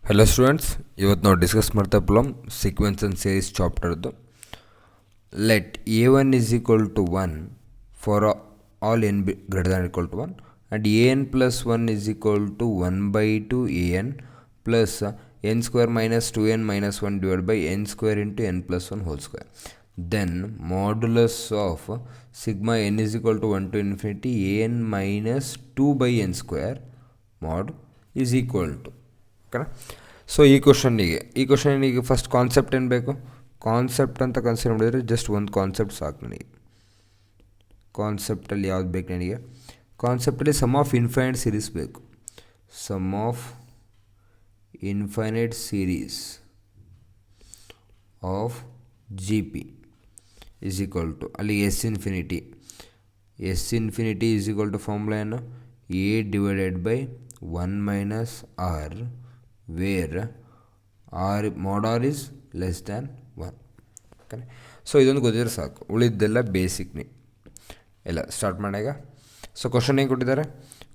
Hello students, ಇವತ್ತು ನಾವು discuss ಮಾಡ್ತಾ ಪ್ರಾಬ್ಲಮ್ ಸೀಕ್ವೆನ್ಸ್ ಆ್ಯಂಡ್ ಸೀರೀಸ್ ಚಾಪ್ಟರ್ದು. Let a1 is equal to 1 for all n greater than or equal to 1 and an plus 1 is equal to 1 by 2 an plus n square minus 2n minus 1 divided by n square into n plus 1 whole square. Then modulus of sigma n is equal to 1 to infinity an minus 2 by n square mod is equal to. ಓಕೆನಾ? So ಈ ಕ್ವಶನಿಗೆ first concept ಏನು ಬೇಕು? Concept ಅಂತ consider ಮಾಡಿದರೆ just ಒಂದು concept ಸಾಕು ನನಗೆ. ಕಾನ್ಸೆಪ್ಟಲ್ಲಿ ಯಾವ್ದು ಬೇಕು ನನಗೆ? ಕಾನ್ಸೆಪ್ಟಲ್ಲಿ ಸಮ್ ಆಫ್ ಇನ್ಫೈನೈಟ್ ಸೀರೀಸ್ ಬೇಕು. Sum of infinite series of G P is equal to ಅಲ್ಲಿ S infinity is equal to formula ಏನು? A divided by 1 minus r where mod r is less than 1. Okay, so ಇದೊಂದು ಗೊತ್ತಿದ್ರೆ ಸಾಕು, ಉಳಿದೆಲ್ಲ ಬೇಸಿಕ್ನಿ ಎಲ್ಲ start ಮಾಡಾಗ. So question ಏನು ಕೊಟ್ಟಿದ್ದಾರೆ?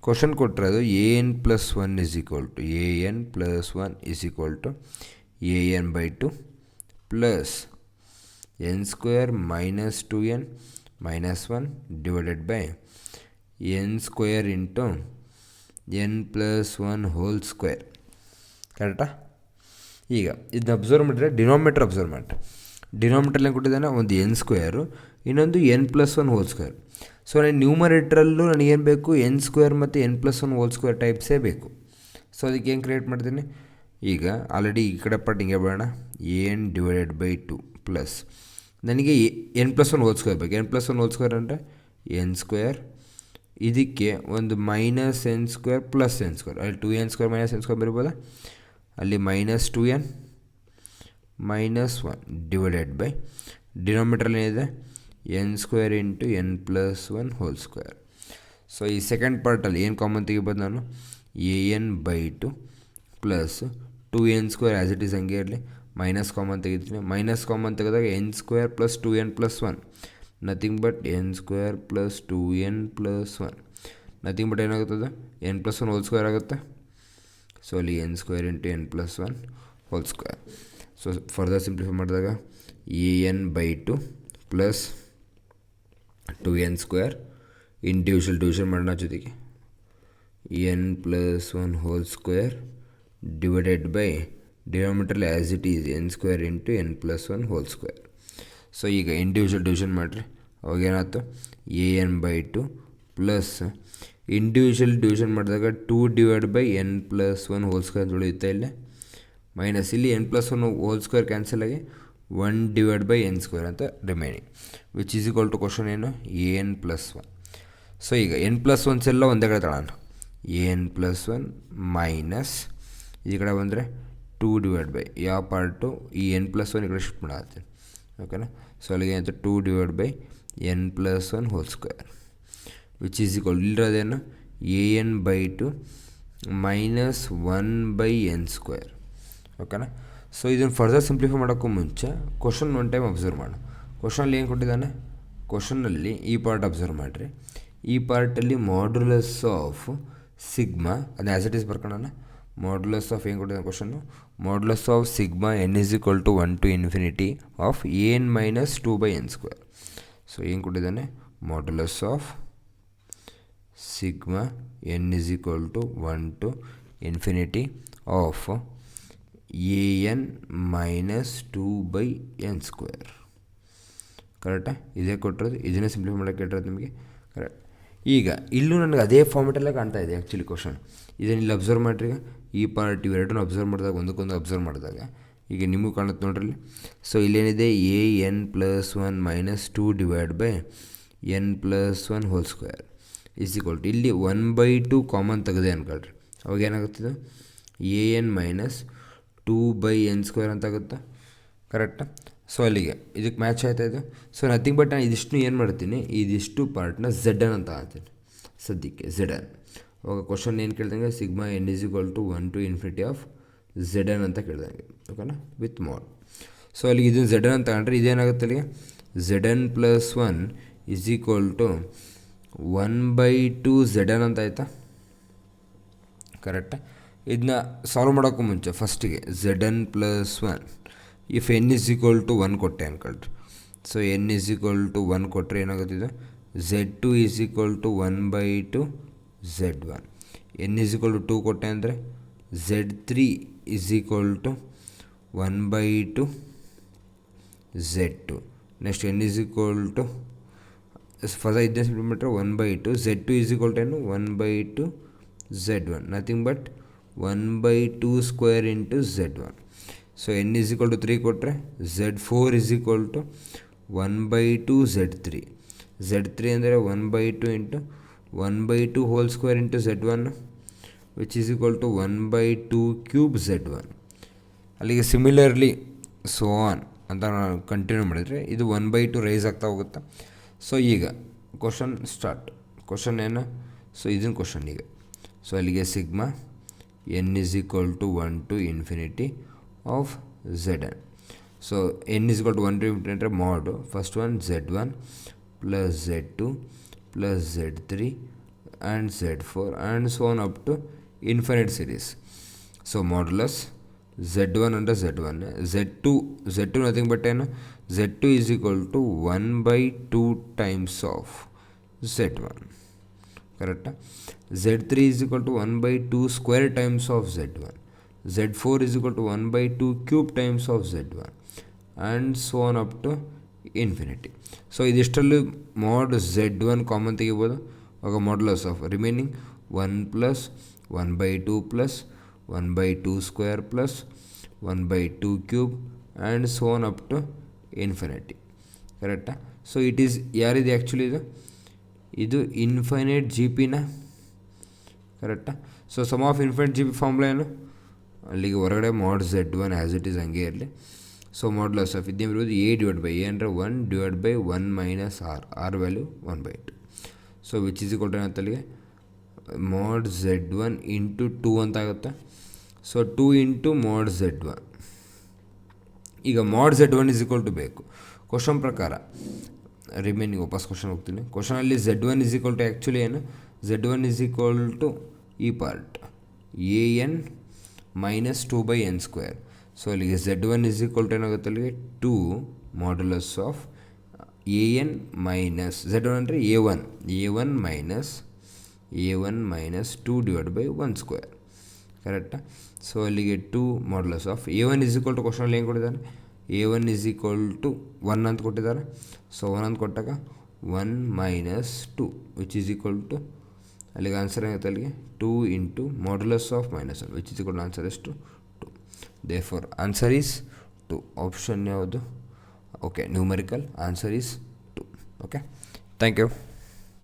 ಕ್ವಶನ್ ಕೊಟ್ಟಿರೋದು an plus 1 is equal to an plus 1 is equal to an by 2 plus n square minus 2n minus 1 divided by n square into n plus 1 whole square. ಕರೆಕ್ಟಾ? ಈಗ ಇದನ್ನ observe ಮಾಡಿದ್ರೆ denominator observe ಮಾಡಿರಿ. ಡಿನಾಮಿನೇಟರ್ಲಿ ಏನು ಕೊಟ್ಟಿದ್ದಾನೆ? ಒಂದು N square, ಇನ್ನೊಂದು N plus 1 whole square. So ನಾನು ನ್ಯೂಮರೇಟ್ರಲ್ಲೂ ನನಗೇನು ಬೇಕು? ಎನ್ ಸ್ಕ್ವೇರ್ ಮತ್ತು ಎನ್ ಪ್ಲಸ್ 1 ಹೋಲ್ ಸ್ಕ್ವೇರ್ ಟೈಪ್ಸೇ ಬೇಕು. ಸೊ ಅದಕ್ಕೆ ಏನು ಕ್ರಿಯೇಟ್ ಮಾಡ್ತೀನಿ? ಈಗ ಆಲ್ರೆಡಿ ಈ ಕಡೆ ಪಾರ್ಟ್ ಹಿಂಗೆ ಬೇಡ, ಎನ್ ಡಿವೈಡೆಡ್ ಬೈ 2 ಪ್ಲಸ್ ನನಗೆ ಎನ್ ಪ್ಲಸ್ 1 ಹೋಲ್ ಸ್ಕ್ವೇರ್ ಬೇಕು. ಎನ್ ಪ್ಲಸ್ 1 ಹೋಲ್ ಸ್ಕ್ವೇರ್ ಅಂದರೆ ಎನ್ ಸ್ಕ್ವೇರ್, ಇದಕ್ಕೆ ಒಂದು minus n square plus n square, ಅಲ್ಲಿ 2n square minus n square ಬರಿಬೋದಾ? ಅಲ್ಲಿ minus 2n minus 1 divided by denominator ಏನಿದೆ? N square into n plus 1 whole square. So ಈ second ಪಾರ್ಟಲ್ಲಿ ಏನು ಕಾಮನ್ ತೆಗಿಬೋದು ನಾನು? A n by 2 plus 2n square as it is ಹಂಗೆ ಇರಲಿ, ಮೈನಸ್ ಕಾಮನ್ ತೆಗಿತೀನಿ. ಮೈನಸ್ ಕಾಮನ್ ತೆಗೆದಾಗ n square plus 2n plus 1 nothing but n square plus 2n plus 1 nothing but ಏನಾಗುತ್ತದೆ? ಎನ್ ಪ್ಲಸ್ 1 ಹೋಲ್ ಸ್ಕ್ವೇರ್ ಆಗುತ್ತೆ. So ಅಲ್ಲಿ n square into n plus 1 whole square. So further simplify ಮಾಡಿದಾಗ a n by 2 plus 2n square division ಮಾಡೋಣ ಜೊತೆಗೆ n plus 1 whole square divided by denominator as it is N square into n plus 1 whole square. So ಈಗ division ಮಾಡಿರಿ, ಅವಾಗೇನಾಯ್ತು? A n by 2 plus division ಮಾಡಿದಾಗ 2 divide by n plus 1 whole square ಅಂತ ಉಳಿಯುತ್ತೆ ಇಲ್ಲೇ, minus ಇಲ್ಲಿ n plus 1 whole square cancel ಆಗಿ 1 divide by n square ಅಂತ remaining, which is equal to question ಏನು? A n plus 1. ಸೊ ಈಗ n plus 1 ಎಲ್ಲ ಒಂದೇ ಕಡೆ ತಗೋಣ. ಎ ಎನ್ ಪ್ಲಸ್ 1 ಮೈನಸ್ ಈ ಕಡೆ ಬಂದರೆ 2 ಡಿವೈಡ್ ಬೈ ಯಾವ ಪಾರ್ಟು? ಈ ಎನ್ ಪ್ಲಸ್ 1 ಈ ಕಡೆ ಶಿಫ್ಟ್ ಮಾಡತ್ತೀನಿ. ಓಕೆನಾ? ಸೊ ಅಲ್ಲಿಗೆ ಏನಾಯ್ತು? 2 divide by n plus 1 whole square which is equal ಇಲ್ಲಿರೋದೇನು? A n by 2 minus 1 by n square. ಓಕೆನಾ? ಸೊ ಇದನ್ನು ಫರ್ದರ್ ಸಿಂಪ್ಲಿಫೈ ಮಾಡೋಕ್ಕೂ ಮುಂಚೆ ಕ್ವಶನ್ ಒನ್ ಟೈಮ್ ಅಬ್ಸರ್ವ್ ಮಾಡೋಣ. ಕ್ವಶನಲ್ಲಿ ಏನು ಕೊಟ್ಟಿದ್ದಾನೆ? ಕ್ವಶನಲ್ಲಿ ಈ ಪಾರ್ಟ್ ಅಬ್ಸರ್ವ್ ಮಾಡಿರಿ. ಈ ಪಾರ್ಟಲ್ಲಿ ಮಾಡ್ಯುಲಸ್ ಆಫ್ ಸಿಗ್ಮಾ ಅದನ್ನ ಆ್ಯಸ್ ಇಟ್ ಈಸ್ ಬರ್ಕೊಳ್ಳೋಣ. ಮಾಡ್ಯುಲಸ್ ಆಫ್ ಏನು ಕೊಟ್ಟಿದ್ದಾನೆ question? Modulus of sigma n is equal to 1 to infinity of n minus 2 by n square. So ಏನು ಕೊಟ್ಟಿದ್ದಾನೆ? Modulus of sigma n is equal to 1 to infinity of a n minus 2 by n square. ಕರೆಕ್ಟಾ? ಇದೇ ಕೊಟ್ಟಿರೋದು, ಇದನ್ನೇ simplify ಮಾಡೋಕ್ಕೆ ಕೇಳಿರೋದು ನಿಮಗೆ. Correct. ಈಗ ಇಲ್ಲೂ ನನಗೆ ಅದೇ ಫಾರ್ಮೆಟಲ್ಲೇ ಕಾಣ್ತಾ ಇದೆ ಆ್ಯಕ್ಚುಲಿ ಕ್ವಶನ್. ಇದನ್ನು ಇಲ್ಲಿ ಅಬ್ಸರ್ವ್ ಮಾಡಿರಿ. ಈಗ ಈ ಪಾರ್ಟ್ ಇವೆರಡನ್ನು ಅಬ್ಸರ್ವ್ ಮಾಡಿದಾಗ ಒಂದಕ್ಕೊಂದು ಅಬ್ಸರ್ವ್ ಮಾಡಿದಾಗ ಈಗ ನಿಮಗೂ ಕಾಣುತ್ತೆ ನೋಡ್ರಿ. ಸೊ ಇಲ್ಲೇನಿದೆ? A n plus 1 minus 2 divide by n plus 1 whole square is equal to ಇಲ್ಲಿ 1 ಬೈ 2 ಕಾಮನ್ ತೆಗೆದೆ ಅನ್ಕೊಳ್ರಿ. ಅವಾಗ ಏನಾಗುತ್ತದೆ? A n minus 2 by n square ಅಂತ ಆಗುತ್ತೆ. ಕರೆಕ್ಟಾ? ಸೊ ಅಲ್ಲಿಗೆ ಇದಕ್ಕೆ ಮ್ಯಾಚ್ ಆಯ್ತಾ ಇದು. ಸೊ ನಥಿಂಗ್ ಬಟ್ ನಾನು ಇದಿಷ್ಟು ಏನು ಮಾಡ್ತೀನಿ? ಇದಿಷ್ಟು ಪಾರ್ಟ್ನ ಝೆಡ್ ಎನ್ ಅಂತ ಹಾಕ್ತೀನಿ ಸದ್ಯಕ್ಕೆ, ಝೆಡ್ ಎನ್. ಅವಾಗ ಕ್ವಶನ್ ಏನು ಕೇಳ್ದಂಗೆ? Sigma n is equal to 1 to infinity of z n ಅಂತ ಕೇಳ್ದಂಗೆ. ಓಕೆನಾ? With mode. ಸೊ ಅಲ್ಲಿಗೆ ಇದನ್ನು ಝೆಡ್ ಎನ್ ಅಂತ ತಗೊಂಡ್ರೆ ಇದೇನಾಗುತ್ತೆ? ಅಲ್ಲಿಗೆ z n plus 1 is equal to 1 by 2 z n ಅಂತ ಆಯಿತಾ? ಕರೆಕ್ಟಾ? ಇದನ್ನ ಸಾಲ್ವ್ ಮಾಡೋಕ್ಕೂ ಮುಂಚೆ ಫಸ್ಟಿಗೆ z n plus one if n is equal to one ಕೊಟ್ಟೆ ಅನ್ಕೊಳ್ರಿ. So n is equal to one ಕೊಟ್ಟರೆ ಏನಾಗುತ್ತಿದೆ, z two is equal to one by two z one. N is equal to two ಕೊಟ್ಟೆ ಅಂದರೆ z three is equal to one by two z to. Next n is equal to first ಇದನ್ನ simplify ಮಾಡಿದ್ರೆ one by two z two is equal to ಏನು, one by two z one, nothing but one by two square into z one. So n is equal to three ಕೊಟ್ಟರೆ z four is equal to one by two z three. Z three ಅಂದರೆ one by two into one by two whole square into z one which is equal to one by to cube Z one. ಅಲ್ಲಿಗೆ similarly so on ಅಂತ ನಾವು continue ಮಾಡಿದರೆ ಇದು one by to rice ಆಗ್ತಾ ಹೋಗುತ್ತೆ. ಸೊ ಈಗ ಕ್ವಶನ್ ಸ್ಟಾರ್ಟ್. ಕ್ವಶನ್ ಏನು, ಸೊ ಇದನ್ನು ಕ್ವಶನ್ ಈಗ. ಸೊ ಅಲ್ಲಿಗೆ sigma n is equal to one to infinity of z n. So n is equal to one to infinity ಅಂದರೆ ಮಾಡು first one z one plus z two plus z three and z four and so on up to infinite series. So modulus z one ಅಂದರೆ z one, z two nothing but ಏನು, z two is equal to one by two times of z one, ಕರೆಕ್ಟಾ. Z three is equal to one by two square times of z one, z four is equal to one by two cube times of z one and so on up to infinity. So ಇದಿಷ್ಟರಲ್ಲಿ mod Z one common ತೆಗಿಬೋದು. ಆಗ modulus of remaining one plus one by two plus one by two square plus one by two cube and so on up to infinity, ಕರೆಕ್ಟಾ. So it is ಯಾರಿದೆ actually ಇದು infinite G ಪಿನ, ಕರೆಕ್ಟಾ. So sum of infinite G P formula ಏನು, ಅಲ್ಲಿಗೆ ಹೊರಗಡೆ mod Z one as it is ಹಂಗೆ ಇರಲಿ. ಸೊ ಮಾಡ್ಯುಲಸ್ ಆಫ್ ಇದೇನು ಇರೋದು ಎ ಡಿವೈಡ್ ಬೈ ಎ ಅಂದರೆ one divide by one minus R value one by two. So which is equal to ಏನಂತ ಅಲ್ಲಿಗೆ mod Z one into two ಅಂತ ಆಗುತ್ತೆ. So two into ಮಾಡ್ ಝೆಡ್ ಒನ್. ಈಗ mod Z one is equal to ಬೇಕು question ಪ್ರಕಾರ. Remaining ವಾಪಸ್ question ಹೋಗ್ತೀನಿ. ಕ್ವಶನಲ್ಲಿ z one is equal to actually ಏನು, z one is equal to ಈ part a n minus two by n square. So ಅಲ್ಲಿಗೆ z one is equal to ಏನಾಗುತ್ತೆ ಅಲ್ಲಿಗೆ two modulus of a n minus z one ಅಂದರೆ a one minus two divide by one square, ಕರೆಕ್ಟಾ. So ಅಲ್ಲಿಗೆ two modulus of a one is equal to ಕ್ವಶನಲ್ಲಿ ಏನು ಕೊಟ್ಟಿದ್ದಾನೆ, a one is equal to one ಅಂತ ಕೊಟ್ಟಿದ್ದಾರೆ. So one ಅಂತ ಕೊಟ್ಟಾಗ one minus two which is equal to ಅಲ್ಲಿಗೆ ಆನ್ಸರ್ ಏನಾಗುತ್ತೆ ಅಲ್ಲಿಗೆ two into modulus of minus one which is equal to answer ಎಷ್ಟು two. Therefore answer is two. Option ಯಾವುದು, okay numerical answer is two. Okay, thank you.